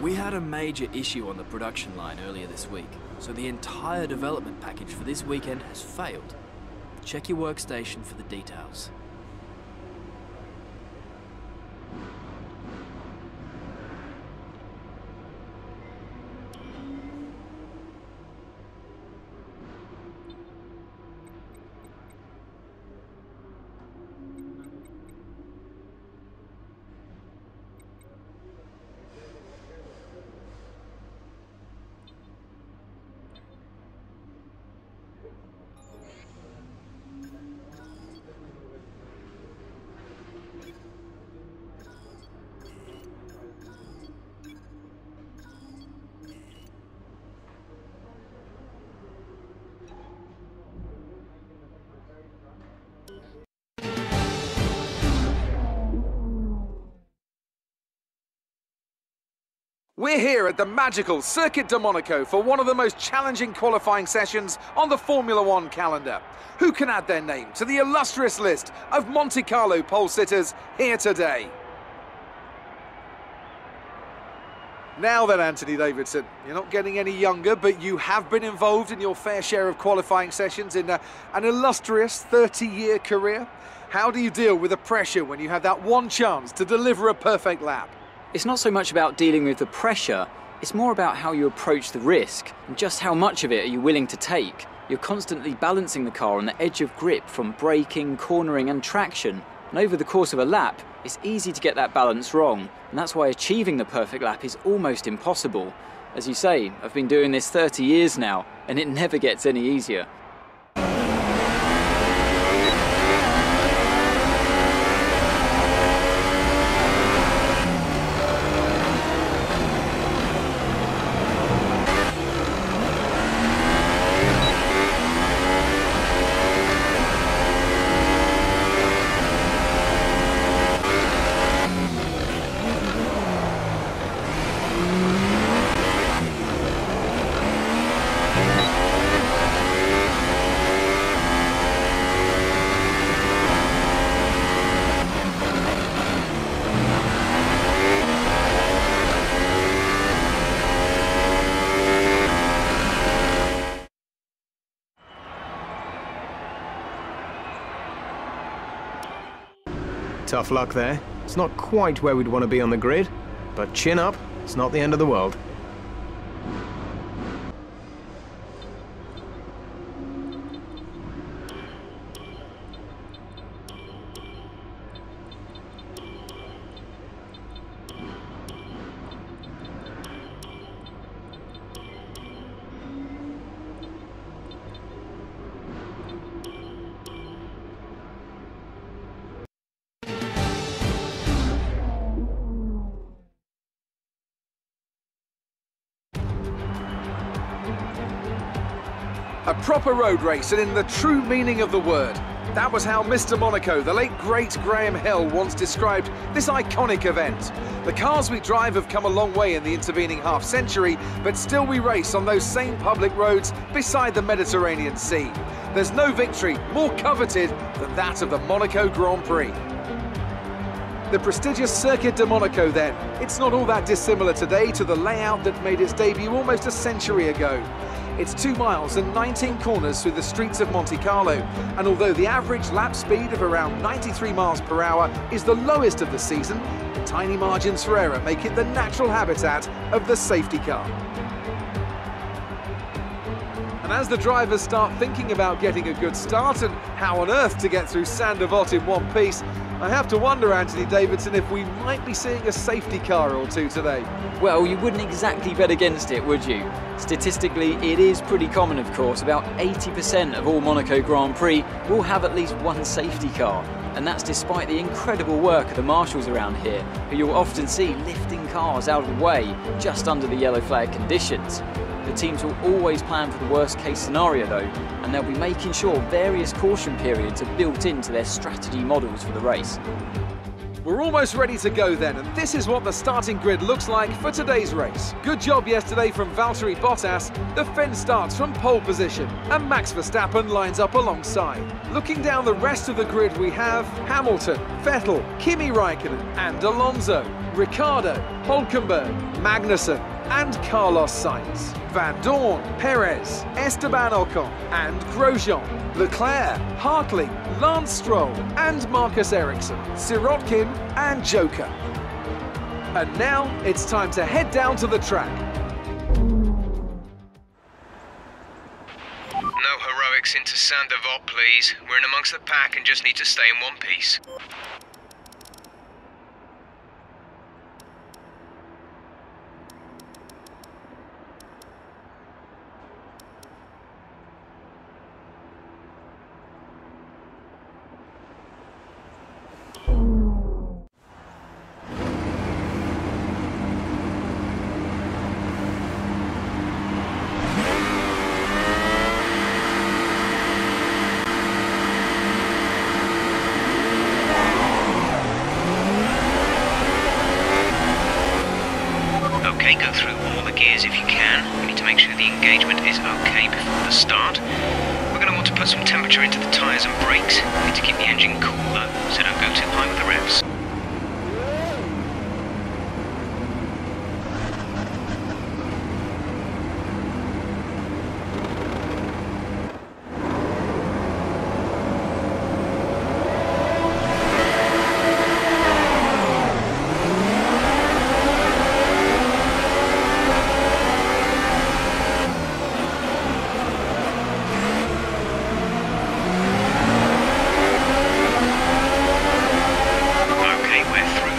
We had a major issue on the production line earlier this week, so the entire development package for this weekend has failed. Check your workstation for the details. We're here at the magical Circuit de Monaco for one of the most challenging qualifying sessions on the Formula One calendar. Who can add their name to the illustrious list of Monte Carlo pole sitters here today? Now then, Anthony Davidson, you're not getting any younger, but you have been involved in your fair share of qualifying sessions in an illustrious 30-year career. How do you deal with the pressure when you have that one chance to deliver a perfect lap? It's not so much about dealing with the pressure, it's more about how you approach the risk and just how much of it are you willing to take. You're constantly balancing the car on the edge of grip from braking, cornering and traction. And over the course of a lap, it's easy to get that balance wrong. And that's why achieving the perfect lap is almost impossible. As you say, I've been doing this 30 years now, and it never gets any easier. Tough luck there. It's not quite where we'd want to be on the grid, but chin up, it's not the end of the world. A proper road race, and in the true meaning of the word. That was how Mr. Monaco, the late great Graham Hill, once described this iconic event. The cars we drive have come a long way in the intervening half-century, but still we race on those same public roads beside the Mediterranean Sea. There's no victory more coveted than that of the Monaco Grand Prix. The prestigious Circuit de Monaco then, it's not all that dissimilar today to the layout that made its debut almost a century ago. It's 2 miles and 19 corners through the streets of Monte Carlo, and although the average lap speed of around 93 miles per hour is the lowest of the season, the tiny margins for error make it the natural habitat of the safety car. And as the drivers start thinking about getting a good start and how on earth to get through Saint-Devote in one piece, I have to wonder, Anthony Davidson, if we might be seeing a safety car or two today. Well, you wouldn't exactly bet against it, would you? Statistically, it is pretty common, of course. About 80% of all Monaco Grand Prix will have at least one safety car. And that's despite the incredible work of the marshals around here, who you'll often see lifting cars out of the way just under the yellow flag conditions. The teams will always plan for the worst case scenario though, and they'll be making sure various caution periods are built into their strategy models for the race. We're almost ready to go then, and this is what the starting grid looks like for today's race. Good job yesterday from Valtteri Bottas. The Finn starts from pole position, and Max Verstappen lines up alongside. Looking down the rest of the grid, we have Hamilton, Vettel, Kimi Raikkonen and Alonso. Ricciardo, Hülkenberg, Magnussen and Carlos Sainz, Van Dorn, Perez, Esteban Ocon and Grosjean, Leclerc, Hartley, Lance Stroll and Marcus Ericsson, Sirotkin and Joker. And now it's time to head down to the track. No heroics into Saint-Devote, please. We're in amongst the pack and just need to stay in one piece. Okay, go through all the gears if you can. We need to make sure the engagement is okay before the start. We're going to want to put some temperature into the tyres and brakes. We need to keep the engine cool though, so don't go too high with the revs.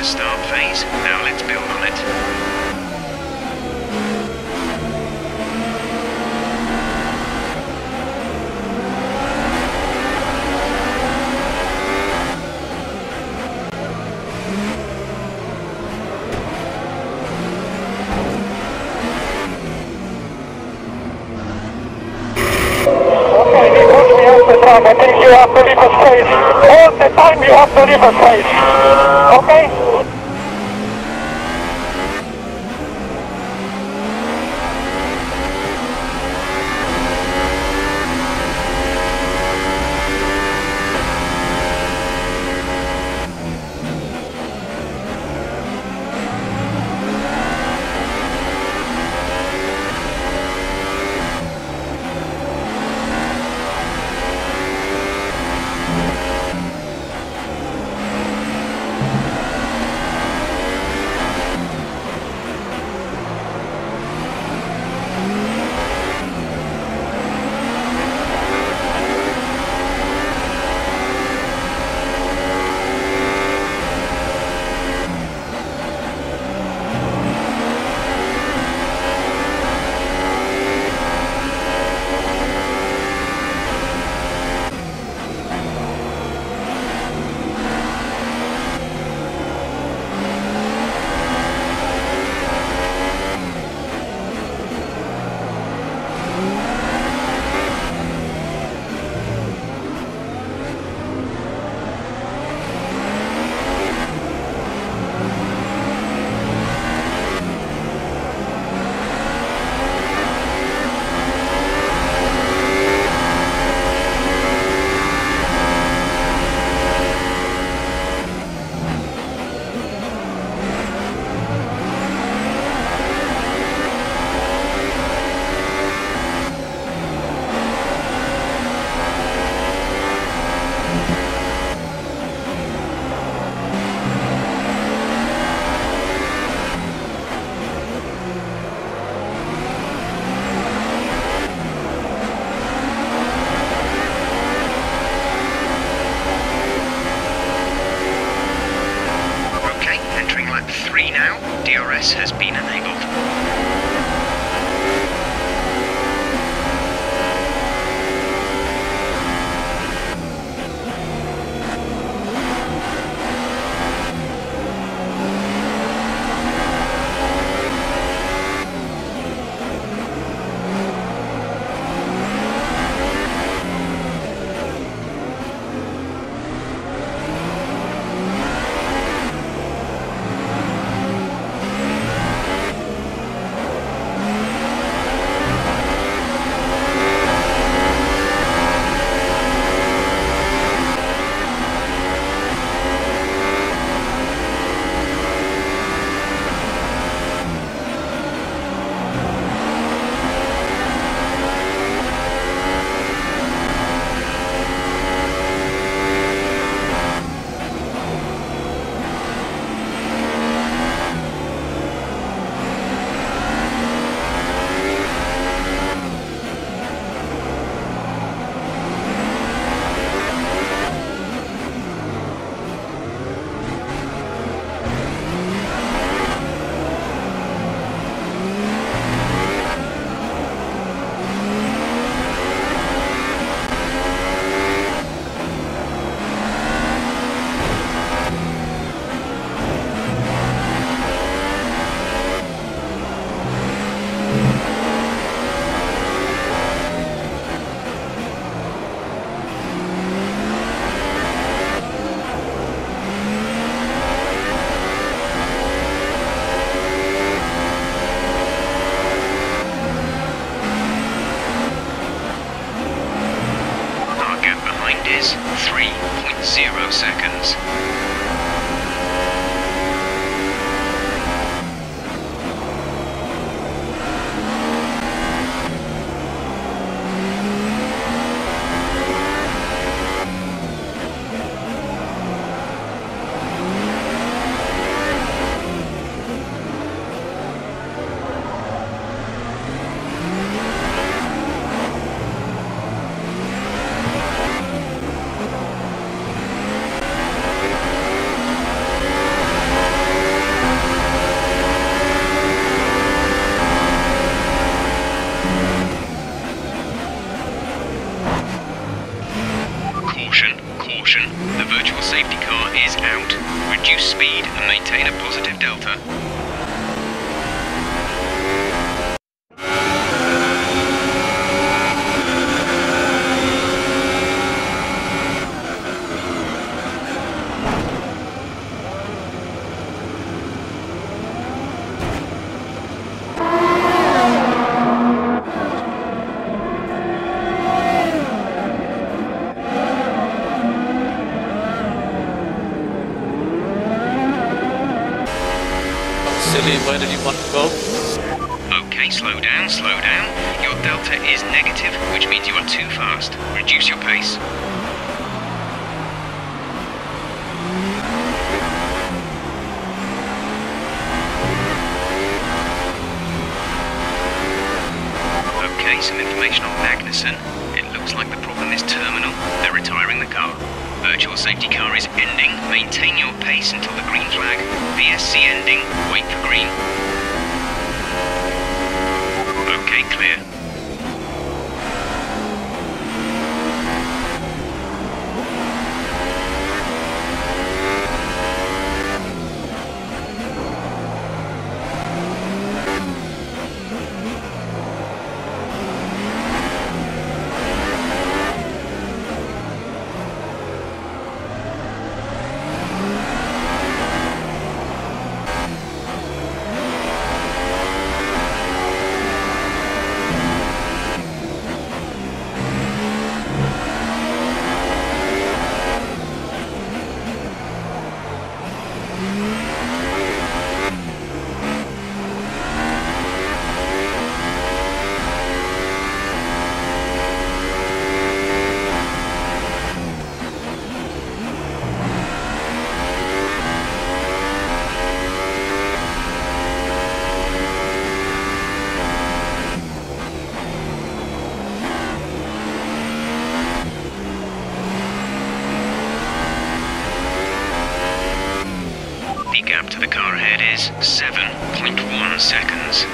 Start phase. Now let's build on it. I think you have to leave a space. All the time you have to leave a space. Okay? DRS has been enabled. where did you want to go? Okay, slow down, slow down. Your delta is negative, which means you are too fast. Reduce your pace. Okay, some information on Magnussen. It looks like the problem is terminal. They're retiring the car. Virtual safety car is ending. Maintain your pace until the green flag. VSC ending. Wait for green. Okay, clear. The gap to the car ahead is 7.1 seconds.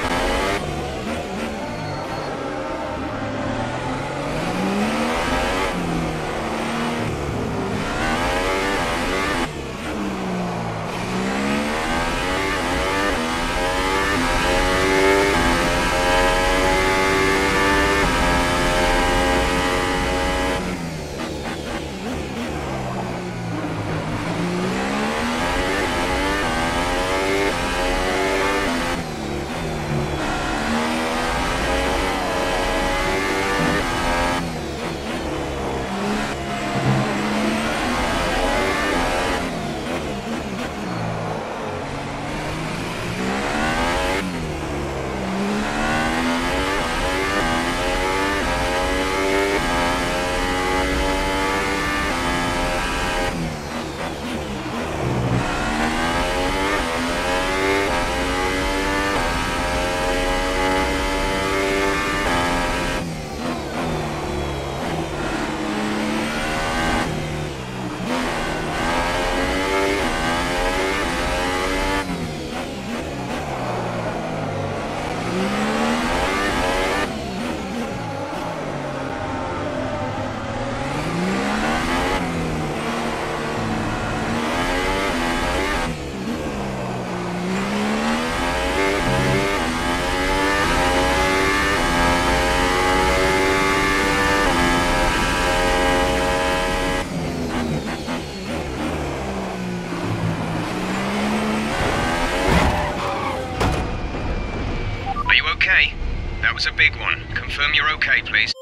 Okay, that was a big one. Confirm you're okay, please.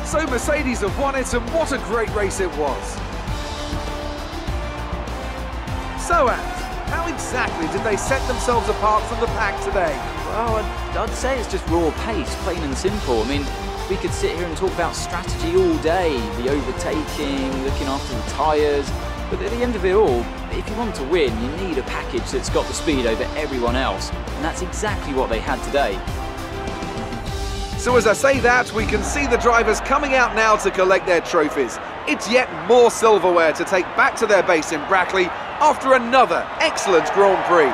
So Mercedes have won it, and what a great race it was. So, Ant, how exactly did they set themselves apart from the pack today? Well, I'd say it's just raw pace, plain and simple. I mean, we could sit here and talk about strategy all day, the overtaking, looking after the tyres, but at the end of it all, if you want to win, you need a package that's got the speed over everyone else, and that's exactly what they had today. So as I say that, we can see the drivers coming out now to collect their trophies. It's yet more silverware to take back to their base in Brackley after another excellent Grand Prix.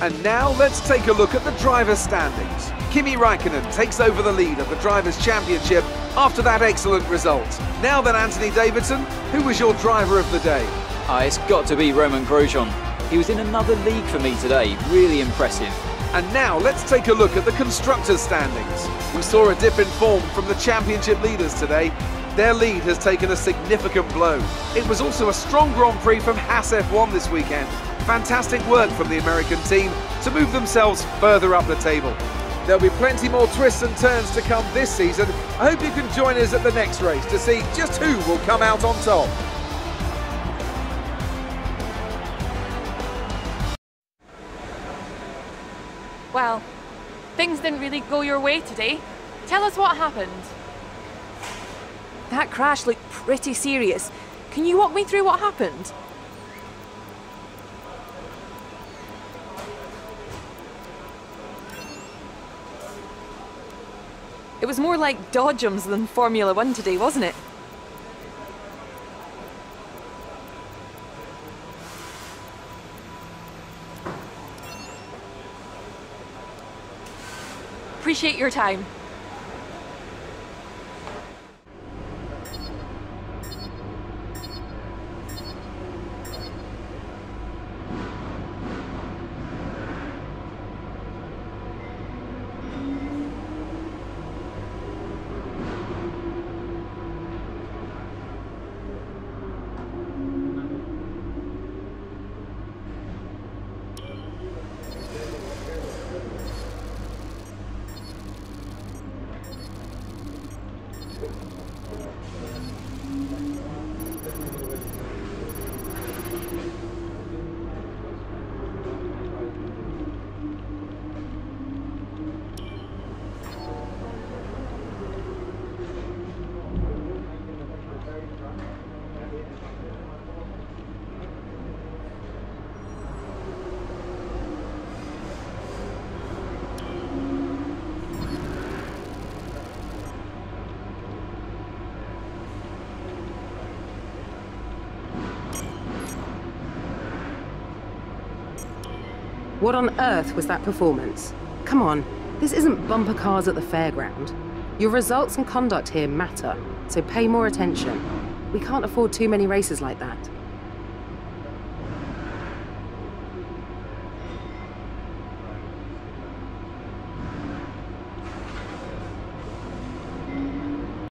And now let's take a look at the driver's standings. Kimi Raikkonen takes over the lead of the Drivers' Championship after that excellent result. Now then, Anthony Davidson, who was your driver of the day? It's got to be Romain Grosjean. He was in another league for me today, really impressive. And now let's take a look at the Constructors' standings. We saw a dip in form from the championship leaders today. Their lead has taken a significant blow. It was also a strong Grand Prix from Haas F1 this weekend. Fantastic work from the American team to move themselves further up the table. There'll be plenty more twists and turns to come this season. I hope you can join us at the next race to see just who will come out on top. Well, things didn't really go your way today. Tell us what happened. That crash looked pretty serious. Can you walk me through what happened? It was more like dodgems than Formula 1 today, wasn't it? Appreciate your time. What on earth was that performance? Come on, this isn't bumper cars at the fairground. Your results and conduct here matter, so pay more attention. We can't afford too many races like that.